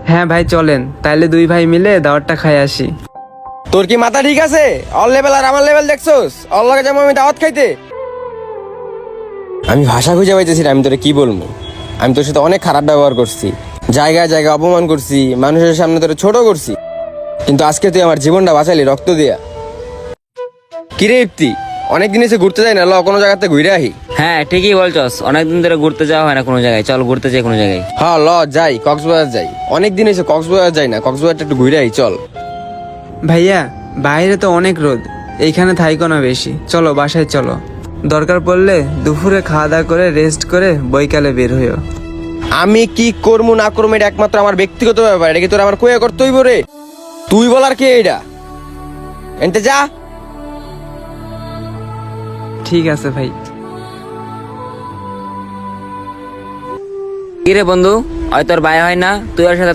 হ্যাঁ ভাই চলেন, তাইলে দুই ভাই মিলে দাওয়াতটা খাই আসি। তোর কি মাথা ঠিক আছে? অল লেভেল আর আমার লেভেল দেখছোস? অল লগে যাবো আমি দাওয়াত খাইতে? আমি ভাষা খুঁজে পাইতেছি না, আমি তোরে কি বলবো। আমি তোর সাথে অনেক খারাপ ব্যবহার করছি, জায়গায় জায়গায় অপমান করছি, মানুষের সামনে তোরে ছোট করছি, কিন্তু আজকে তুই আমার জীবনটা বাঁচাইলি রক্ত দিয়া। কিরে ইপ্তি, অনেকদিন এসে ঘুরতে যাই না, ল কোনো জায়গাতে ঘুরে আহি। হ্যাঁ ঠিকই বলছস, অনেকদিন ধরে ঘুরতে যাওয়া হয় না কোনো জায়গায়, চল ঘুরতে যাই কোনো জায়গায়। হ্যাঁ ল যাই, কক্সবাজার যাই। অনেকদিন এসে কক্সবাজার যাই না, কক্সবাজারটা একটু ঘুরে আহি চল। ভাইয়া বাইরে তো অনেক রোদ, এইখানে থাইকো না বেশি, চলো বাসায় চলো। দরকার পড়লে দুপুরে খাওয়া দাওয়া করে রেস্ট করে বৈকালে বের হইও। আমি কি করবো না করবো এটা একমাত্র আমার ব্যক্তিগত ব্যাপার, এটা কি তোর আমার কয়ে করতে হইব রে? তুই বলার কে এটা? এনতে যা। ঠিক আছে ভাই। কি রে বন্ধু, হয়তো তোর ভাই হয় না, তুই ওর সাথে